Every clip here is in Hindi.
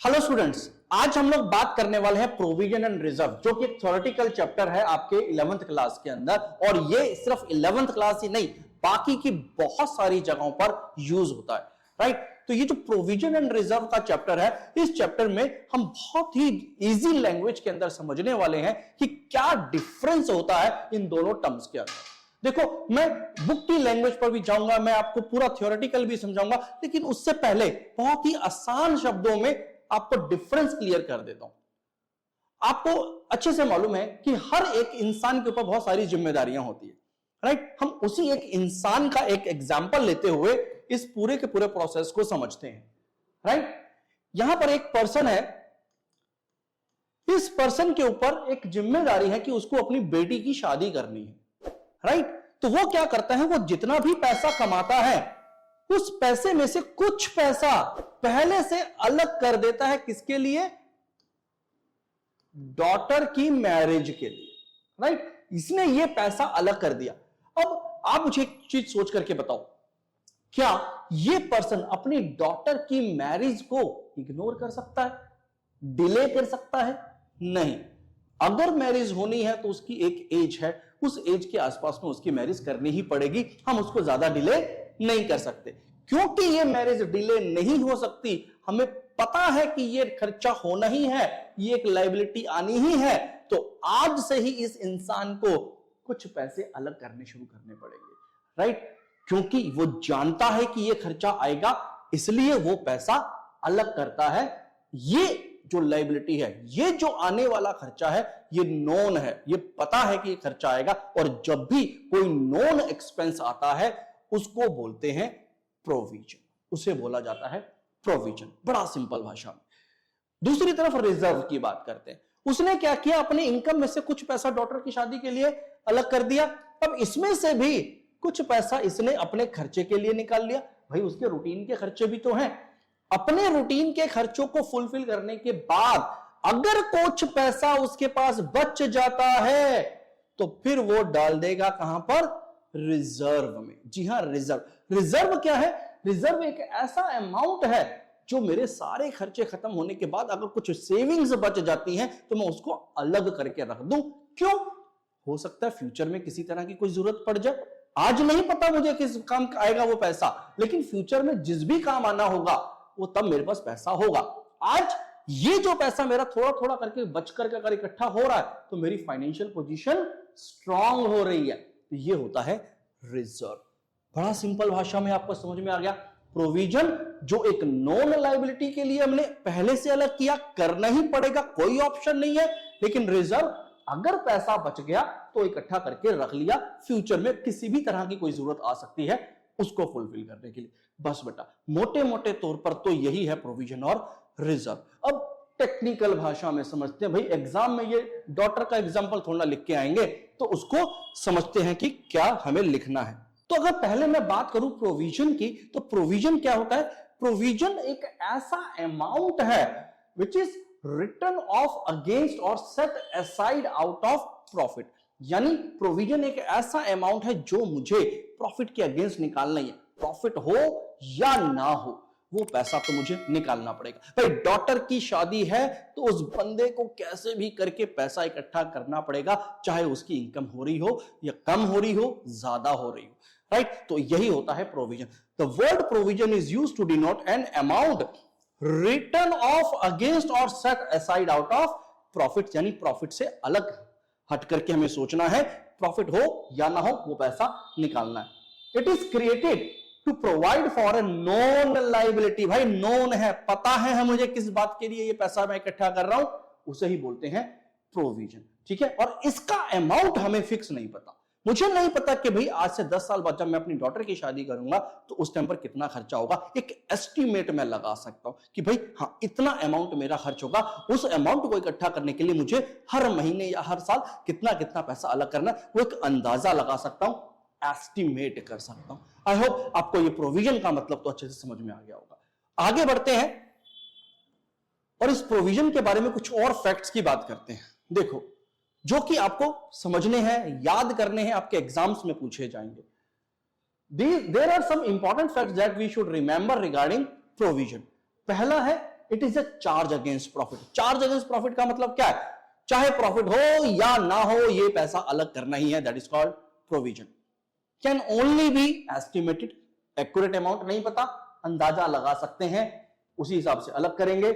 हेलो स्टूडेंट्स, आज हम लोग बात करने वाले हैं प्रोविजन एंड रिजर्व, जो कि एक थ्योरेटिकल चैप्टर है आपके 11th क्लास के अंदर। और ये सिर्फ 11th क्लास ही नहीं, बाकी की बहुत सारी जगहों पर यूज होता है, राइट। तो ये जो प्रोविजन एंड रिजर्व का चैप्टर है, इस चैप्टर में हम बहुत ही इजी लैंग्वेज के अंदर समझने वाले हैं कि क्या डिफरेंस होता है इन दोनों टर्म्स के अंदर। देखो, मैं बुक की लैंग्वेज पर भी जाऊंगा, मैं आपको पूरा थ्योरेटिकल भी समझाऊंगा, लेकिन उससे पहले बहुत ही आसान शब्दों में आपको डिफरेंस क्लियर कर देता हूं। आपको अच्छे से मालूम है कि हर एक इंसान के ऊपर बहुत सारी जिम्मेदारियां होती है, राइट। हम उसी एक इंसान का एक एग्जांपल लेते हुए इस पूरे के पूरे प्रोसेस को समझते हैं, राइट। यहां पर एक पर्सन है, इस पर्सन के ऊपर एक जिम्मेदारी है कि उसको अपनी बेटी की शादी करनी है, राइट। तो वो क्या करता है, वो जितना भी पैसा कमाता है उस पैसे में से कुछ पैसा पहले से अलग कर देता है। किसके लिए? डॉटर की मैरिज के लिए, राइट। इसने ये पैसा अलग कर दिया। अब आप मुझे एक चीज सोच करके बताओ, क्या ये पर्सन अपनी डॉटर की मैरिज को इग्नोर कर सकता है, डिले कर सकता है? नहीं। अगर मैरिज होनी है तो उसकी एक एज है, उस एज के आसपास में उसकी मैरिज करनी ही पड़ेगी। हम उसको ज्यादा डिले नहीं कर सकते। क्योंकि ये मैरिज डिले नहीं हो सकती, हमें पता है कि ये खर्चा होना ही है, ये एक लायबिलिटी आनी ही है, तो आज से ही इस इंसान को कुछ पैसे अलग करने शुरू करने पड़ेंगे, राइट। क्योंकि वो जानता है कि ये खर्चा आएगा, इसलिए वो पैसा अलग करता है। ये जो लायबिलिटी है, ये जो आने वाला खर्चा है, ये नोन है, ये पता है कि ये खर्चा आएगा। और जब भी कोई नोन एक्सपेंस आता है उसको बोलते हैं प्रोविजन, उसे बोला जाता है प्रोविजन, बड़ा सिंपल भाषा में। दूसरी तरफ रिजर्व की बात करते हैं। उसने क्या किया, अपने इनकम में से कुछ पैसा डॉटर की शादी के लिए अलग कर दिया। अब इसमें से भी कुछ पैसा इसने अपने खर्चे के लिए निकाल लिया। भाई, उसके रूटीन के खर्चे भी तो हैं। अपने रूटीन के खर्चों को फुलफिल करने के बाद अगर कुछ पैसा उसके पास बच जाता है तो फिर वो डाल देगा कहां पर? रिजर्व में। जी हां, रिजर्व। रिजर्व क्या है? रिजर्व एक ऐसा अमाउंट है जो मेरे सारे खर्चे खत्म होने के बाद अगर कुछ सेविंग्स बच जाती हैं तो मैं उसको अलग करके रख दूं। क्यों? हो सकता है फ्यूचर में किसी तरह की कोई जरूरत पड़ जाए। आज नहीं पता मुझे किस काम आएगा वो पैसा, लेकिन फ्यूचर में जिस भी काम आना होगा वो तब मेरे पास पैसा होगा। आज ये जो पैसा मेरा थोड़ा थोड़ा करके बच करके अगर इकट्ठा हो रहा है तो मेरी फाइनेंशियल पोजीशन स्ट्रांग हो रही है। तो ये होता है रिजर्व। बड़ा सिंपल भाषा में आपको समझ में आ गया। प्रोविजन जो एक नॉन लायबिलिटी के लिए हमने पहले से अलग किया, करना ही पड़ेगा, कोई ऑप्शन नहीं है। लेकिन रिजर्व, अगर पैसा बच गया तो इकट्ठा करके रख लिया, फ्यूचर में किसी भी तरह की कोई जरूरत आ सकती है उसको फुलफिल करने के लिए। बस बेटा, मोटे मोटे तौर पर तो यही है प्रोविजन और रिजर्व। अब टेक्निकल भाषा में समझते हैं। भाई, एग्जाम में ये डॉटर का एग्जांपल थोड़ा लिख के आएंगे तो उसको समझते हैं कि क्या हमें लिखना है। तो अगर पहले मैं बात करूं प्रोविजन की, तो प्रोविजन क्या होता है? प्रोविजन एक ऐसा अमाउंट है which is written off against or set aside out of profit. यानी प्रोविजन एक ऐसा अमाउंट है जो मुझे प्रॉफिट के अगेंस्ट निकालना ही है। प्रॉफिट हो या ना हो, वो पैसा तो मुझे निकालना पड़ेगा। भाई, डॉटर की शादी है तो उस बंदे को कैसे भी करके पैसा इकट्ठा करना पड़ेगा, चाहे उसकी इनकम हो रही हो या कम हो रही हो, ज्यादा हो रही हो, राइट। तो यही होता है provision. The word provision is used to denote an amount written off against or set aside out of profit. यानी प्रॉफिट से अलग हट करके हमें सोचना है, प्रॉफिट हो या ना हो वो पैसा निकालना है। It is created to provide for a non liability. भाई, नॉन है, पता है मुझे किस बात के लिए ये पैसा मैं इकट्ठा कर रहा हूं, उसे ही बोलते हैं प्रोविजन, ठीक है। और इसका अमाउंट हमें फिक्स नहीं पता। मुझे नहीं पता कि भाई आज से 10 साल बाद जब मैं अपनी डॉटर की शादी करूंगा तो उस टाइम पर कितना खर्चा होगा। एक एस्टिमेट मैं लगा सकता हूं कि भाई हाँ, इतना अमाउंट मेरा खर्च होगा। उस अमाउंट को इकट्ठा करने के लिए मुझे हर महीने या हर साल कितना कितना पैसा अलग करना, वो एक अंदाजा लगा सकता हूं, एस्टिमेट कर सकता हूं। आई होप आपको ये प्रोविजन का मतलब तो अच्छे से समझ में आ गया होगा। आगे बढ़ते हैं और इस प्रोविजन के बारे में कुछ और फैक्ट्स की बात करते हैं। देखो, जो कि आपको समझने हैं, याद करने हैं, आपके एग्जाम्स में पूछे जाएंगे। There are some important facts that we should remember regarding provision. पहला है it is a charge against profit. Charge against profit का मतलब क्या है? चाहे प्रॉफिट हो या ना हो, ये पैसा अलग करना ही है, that is called provision. Can only B estimated, accurate amount नहीं पता, अंदाजा लगा सकते हैं, उसी हिसाब से अलग करेंगे।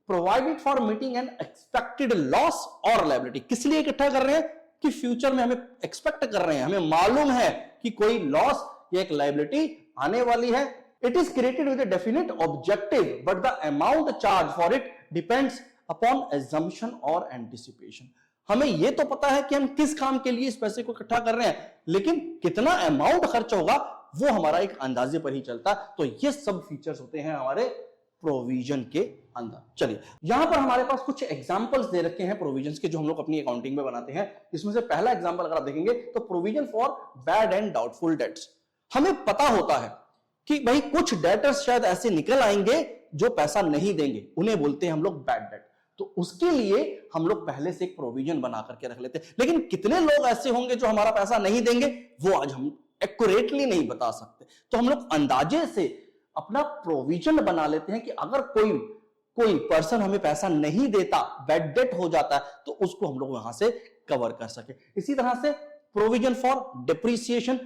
Provided for meeting N expected loss और लायबिलिटी, किस लिए इकट्ठा कर रहे हैं? कि फ्यूचर में हमें एक्सपेक्ट कर रहे हैं, हमें मालूम है कि कोई लॉस या एक लायबिलिटी आने वाली है। It is created with a definite objective but the amount charge for it depends upon assumption और एंटिसिपेशन। हमें यह तो पता है कि हम किस काम के लिए इस पैसे को इकट्ठा कर रहे हैं, लेकिन कितना अमाउंट खर्च होगा वो हमारा एक अंदाजे पर ही चलता है। तो ये सब फीचर्स होते हैं हमारे प्रोविजन के अंदर। चलिए, यहां पर हमारे पास कुछ एग्जांपल्स दे रखे हैं प्रोविजंस के, जो हम लोग अपनी अकाउंटिंग में बनाते हैं। इसमें से पहला एग्जांपल अगर आप देखेंगे तो provision for bad and doubtful debts. हमें पता होता है कि भाई कुछ डेटर्स शायद ऐसे निकल आएंगे जो पैसा नहीं देंगे, उन्हें बोलते हैं हम लोग बैड डेट। तो उसके लिए हम लोग पहले से एक प्रोविजन बना करके रख लेते हैं। लेकिन कितने लोग ऐसे होंगे जो हमारा पैसा नहीं देंगे, वो आज हम एक्यूरेटली नहीं बता सकते। तो हम लोग अंदाजे से अपना प्रोविजन बना लेते हैं कि अगर कोई पर्सन हमें पैसा नहीं देता, बैड डेट हो जाता है, तो उसको हम लोग वहां से कवर कर सके। इसी तरह से प्रोविजन फॉर डिप्रिसिएशन,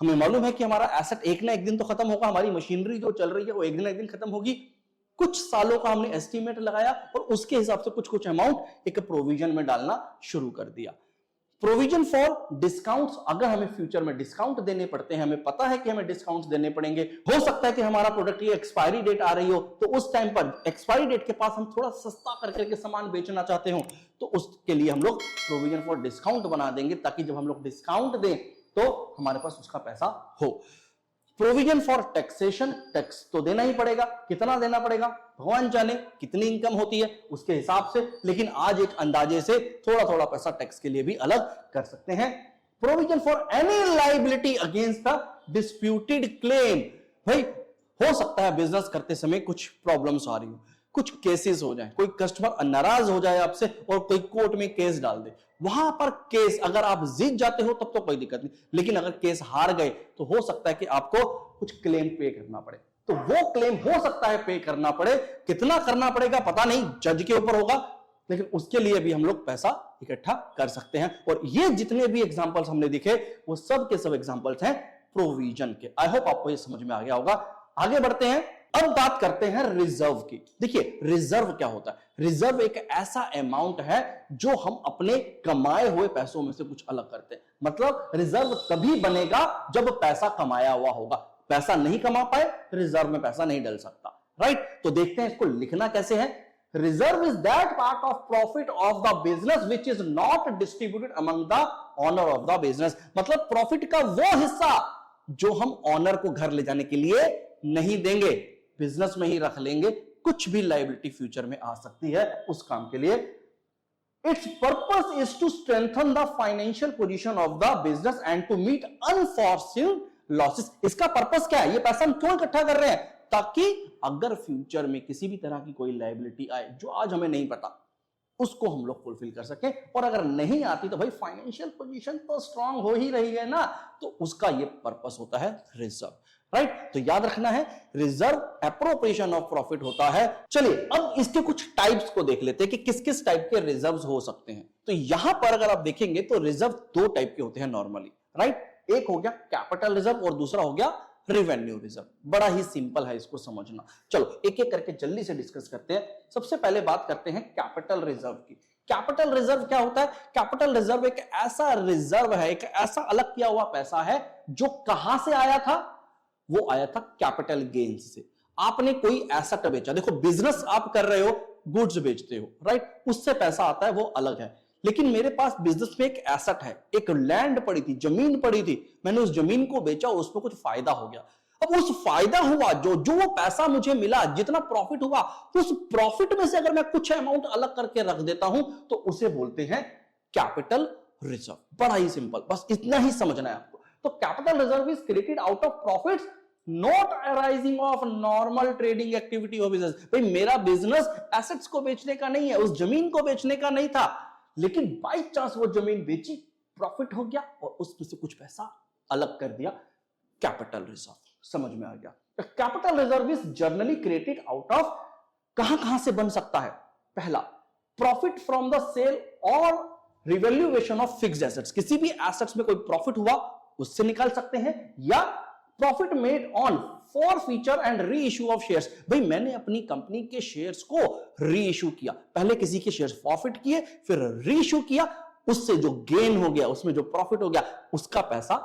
हमें मालूम है कि हमारा एसेट एक ना एक दिन तो खत्म होगा, हमारी मशीनरी जो चल रही है वो एक दिन ना एक दिन खत्म होगी। कुछ सालों का हमने एस्टीमेट लगाया और उसके हिसाब से कुछ अमाउंट एक प्रोविजन में डालना शुरू कर दिया। प्रोविजन फॉर डिस्काउंट्स, अगर हमें फ्यूचर में डिस्काउंट देने पड़ते हैं, हमें पता है कि हमें डिस्काउंट्स देने पड़ेंगे, हो सकता है कि हमारा प्रोडक्ट की एक्सपायरी डेट आ रही हो, तो उस टाइम पर एक्सपायरी डेट के पास हम थोड़ा सस्ता करके सामान बेचना चाहते हो, तो उसके लिए हम लोग प्रोविजन फॉर डिस्काउंट बना देंगे, ताकि जब हम लोग डिस्काउंट दें तो हमारे पास उसका पैसा हो। प्रोविजन फॉर टैक्सेशन, टैक्स तो देना ही पड़ेगा, कितना देना पड़ेगा भगवान जाने, कितनी इनकम होती है उसके हिसाब से, लेकिन आज एक अंदाजे से थोड़ा थोड़ा पैसा टैक्स के लिए भी अलग कर सकते हैं। Provision for any liability against the disputed claim, भाई हो सकता है बिजनेस करते समय कुछ प्रॉब्लम्स आ रही हो, कुछ केसेस हो जाए, कोई कस्टमर नाराज हो जाए आपसे और कोई कोर्ट में केस डाल दे, वहां पर केस अगर आप जीत जाते हो तब तो कोई दिक्कत नहीं, लेकिन अगर केस हार गए तो हो सकता है कि आपको कुछ क्लेम पे करना पड़े। तो वो क्लेम हो सकता है पे करना पड़े, कितना करना पड़ेगा पता नहीं, जज के ऊपर होगा, लेकिन उसके लिए भी हम लोग पैसा इकट्ठा कर सकते हैं। और ये जितने भी एग्जांपल्स हमने दिखे वो सब के सब एग्जांपल्स हैं प्रोविजन के। आई होप आपको ये समझ में आ गया होगा। आगे बढ़ते हैं, अब बात करते हैं रिजर्व की। देखिए रिजर्व क्या होता है? रिजर्व एक ऐसा अमाउंट है जो हम अपने कमाए हुए पैसों में से कुछ अलग करते हैं। मतलब रिजर्व तभी बनेगा जब पैसा कमाया हुआ होगा, पैसा नहीं कमा पाए रिजर्व में पैसा नहीं डल सकता, राइट? तो देखते हैं इसको लिखना कैसे है। Reserve is that part of profit of the business which is not distributed among the owner of the business. मतलब प्रॉफिट का वो हिस्सा जो हम ऑनर को घर ले जाने के लिए नहीं देंगे, बिजनेस में ही रख लेंगे, कुछ भी लायबिलिटी फ्यूचर में आ सकती है उस काम के लिए। Its purpose is to strengthen the financial position of the business and to meet unforeseen losses. इसका पर्पस क्या है? ये पैसा हम क्यों इकट्ठा कर रहे हैं? ताकि अगर फ्यूचर में किसी भी तरह की कोई लायबिलिटी आए जो आज हमें नहीं पता, उसको हम लोग फुलफिल कर सकें। और अगर नहीं आती तो भाई फाइनेंशियल पोजीशन तो स्ट्रांग हो ही रही है ना, तो उसका ये पर्पस होता है रिजर्व, राइट? तो याद रखना है रिजर्व एप्रोप्रिएशन ऑफ प्रॉफिट होता है। चलिए अब इसके कुछ टाइप्स को देख लेते हैं कि किस किस टाइप के रिजर्व्स हो सकते हैं। तो यहां पर अगर आप देखेंगे तो रिजर्व दो टाइप के होते हैं नॉर्मली, राइट? एक हो गया कैपिटल रिजर्व और दूसरा हो गया रेवेन्यू रिजर्व। बड़ा ही सिंपल है इसको समझना। चलो एक एक करके जल्दी से डिस्कस करते हैं। सबसे पहले बात करते हैं कैपिटल रिजर्व की। कैपिटल रिजर्व क्या होता है? कैपिटल रिजर्व एक ऐसा रिजर्व है, एक ऐसा अलग किया हुआ पैसा है जो कहां से आया था? वो आया था कैपिटल गेन्स से। आपने कोई एसेट बेचा, देखो बिजनेस आप कर रहे हो, गुड्स बेचते हो, राइट? उससे पैसा आता है, वो अलग है। लेकिन मेरे पास बिजनेस में एक एसेट है, एक लैंड पड़ी थी, जमीन पड़ी थी, मैंने उस जमीन को बेचा, उसमें कुछ फायदा हो गया। अब उस फायदा हुआ जो वो पैसा मुझे मिला, जितना प्रॉफिट हुआ, उस प्रॉफिट में से अगर मैं कुछ अमाउंट अलग करके रख देता हूं तो उसे बोलते हैं कैपिटल रिजर्व। बड़ा ही सिंपल, बस इतना ही समझना है आपको। तो capital reserve is created out of profits not arising of normal trading activity of business. भाई मेरा बिजनेस एसेट्स को बेचने का नहीं है, उस जमीन को बेचने का नहीं था, लेकिन बाई चांस वो जमीन बेची, प्रॉफिट हो गया और उसमें से कुछ पैसा अलग कर दिया, कैपिटल रिजर्व। समझ में आ गया? Capital reserve is generally created out of कहां कहां से बन सकता है? पहला, प्रॉफिट फ्रॉम द सेल और रिवैल्यूएशन ऑफ फिक्स्ड एसेट्स, किसी भी एसेट्स में कोई प्रॉफिट हुआ उससे निकाल सकते हैं, या profit made on for feature and re issue of shares, भाई मैंने अपनी कंपनी के शेयर्स को री इश्यू किया, पहले किसी के शेयर्स फॉरफिट किए फिर री इश्यू किया, उससे जो गेन हो गया, उसमें जो प्रॉफिट हो गया, उसका पैसा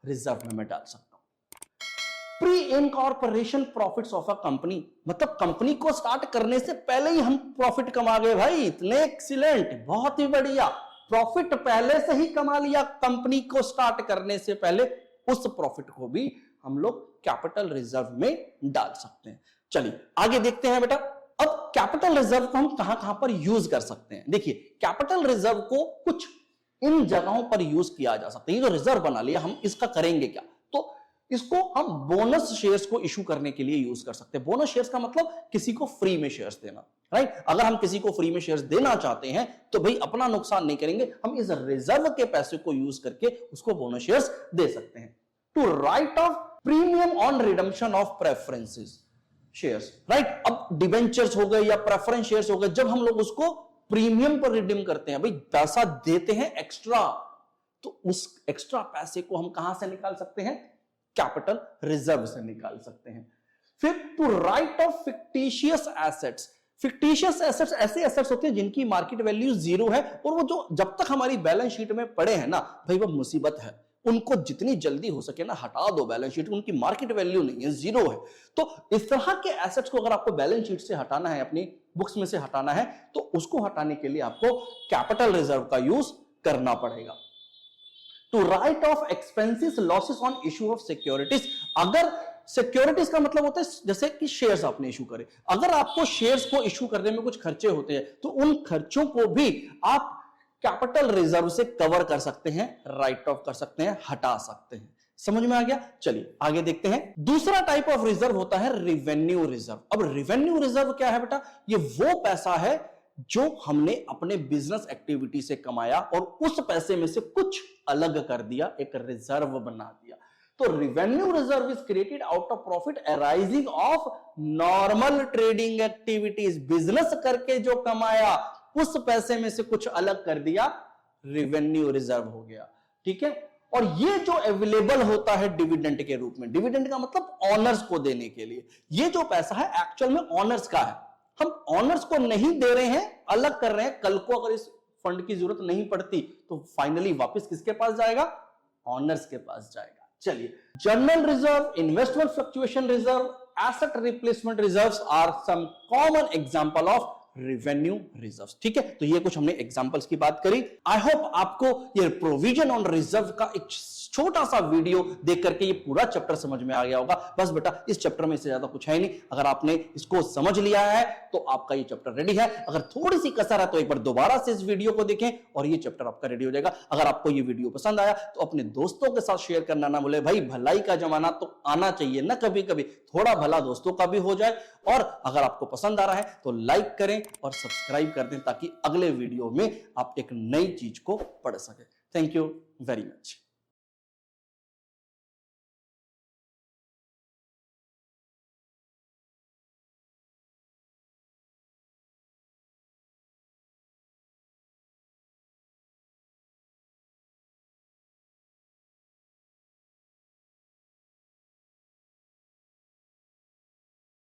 रिजर्व में मैं डाल सकता हूं। Pre incorporation profits of a company, मतलब कंपनी को स्टार्ट करने से पहले ही हम प्रॉफिट कमा गए भाई, इतने एक्सीलेंट, बहुत ही बढ़िया, प्रॉफिट पहले से ही कमा लिया कंपनी को स्टार्ट करने से पहले, उस प्रॉफिट को भी हम लोग कैपिटल रिजर्व में डाल सकते हैं। चलिए आगे देखते हैं बेटा, अब कैपिटल रिजर्व को हम कहां कहां पर यूज कर सकते हैं। देखिए कैपिटल रिजर्व को कुछ इन जगहों पर यूज किया जा सकता है। ये जो रिजर्व बना लिया, हम इसका करेंगे क्या? तो इसको हम बोनस शेयर्स को इशू करने के लिए यूज कर सकते हैं। बोनस शेयर्स का मतलब किसी को फ्री में शेयर्स देना, राइट? अगर हम किसी को फ्री में शेयर्स देना चाहते हैं तो भाई अपना नुकसान नहीं करेंगे, हम इस रिजर्व के पैसे को यूज करके उसको बोनस शेयर्स दे सकते हैं। To write off premium on redemption of preferences shares, right? अब डिबेंचर्स हो गए या प्रेफरेंस शेयर्स हो गए, जब हम लोग उसको प्रीमियम पर रिडीम करते हैं, भाई पैसा देते हैं एक्स्ट्रा, तो उस एक्स्ट्रा पैसे को हम कहां से निकाल सकते हैं? कैपिटल रिजर्व से निकाल सकते हैं। फिर to write off fictitious assets, fictitious assets ऐसे एसेट्स होते हैं जिनकी मार्केट वैल्यू जीरो है, और वो जो जब तक हमारी बैलेंस शीट में पड़े हैं ना भाई, वो मुसीबत है, उनको जितनी जल्दी हो सके ना हटा दो बैलेंस शीट, उनकी मार्केट वैल्यू नहीं है, जीरो है। तो इस तरह के एसेट्स को अगर आपको बैलेंस शीट से हटाना है, अपनी बुक्स में से हटाना है, तो उसको हटाने के लिए आपको कैपिटल रिजर्व का यूज करना पड़ेगा। To write off expenses losses on issue of securities, अगर सिक्योरिटीज का मतलब होता है जैसे कि शेयर्स आपने इशू करे, अगर आपको शेयर्स को इशू करने में कुछ खर्चे होते हैं तो उन खर्चों को भी आप कैपिटल रिजर्व से कवर कर सकते हैं, राइट ऑफ कर सकते हैं, हटा सकते हैं। समझ में आ गया? चलिए आगे देखते हैं। दूसरा टाइप ऑफ रिजर्व होता है रेवेन्यू रिजर्व। अब रेवेन्यू रिजर्व क्या है बेटा? ये वो पैसा है जो हमने अपने बिजनेस एक्टिविटी से कमाया और उस पैसे में से कुछ अलग कर दिया, एक रिजर्व बना दिया। तो revenue reserve is created out of profit arising of normal trading activities, business करके जो कमाया उस पैसे में से कुछ अलग कर दिया, रेवेन्यू रिजर्व हो गया। ठीक है? और ये जो अवेलेबल होता है डिविडेंड के रूप में, डिविडेंड का मतलब ऑनर्स को देने के लिए, ये जो पैसा है एक्चुअल में ऑनर्स का है, हम ऑनर्स को नहीं दे रहे हैं, अलग कर रहे हैं। कल को अगर इस फंड की जरूरत नहीं पड़ती तो फाइनली वापस किसके पास जाएगा? ऑनर्स के पास जाएगा। चलिए, general reserve, investment fluctuation reserve, asset replacement reserves are some common example of revenue reserves. ठीक है? तो ये कुछ हमने एग्जांपल्स की बात करी। आई होप आपको ये प्रोविजन ऑन रिजर्व का एक छोटा सा वीडियो देख करके ये पूरा चैप्टर समझ में आ गया होगा। बस बेटा इस चैप्टर में से ज्यादा कुछ है नहीं, अगर आपने इसको समझ लिया है तो आपका ये चैप्टर रेडी है। अगर थोड़ी सी कसर है तो एक बार दोबारा से इस वीडियो को देखें और ये चैप्टर आपका रेडी हो जाएगा। अगर आपको ये वीडियो पसंद आया तो अपने दोस्तों के साथ शेयर करना ना भूले। भाई भलाई का जमाना तो आना चाहिए ना, कभी कभी थोड़ा भला दोस्तों का भी हो जाए। और अगर आपको पसंद आ रहा है तो लाइक करें और सब्सक्राइब कर दें ताकि अगले वीडियो में आप एक नई चीज को पढ़ सकें। Thank you very much.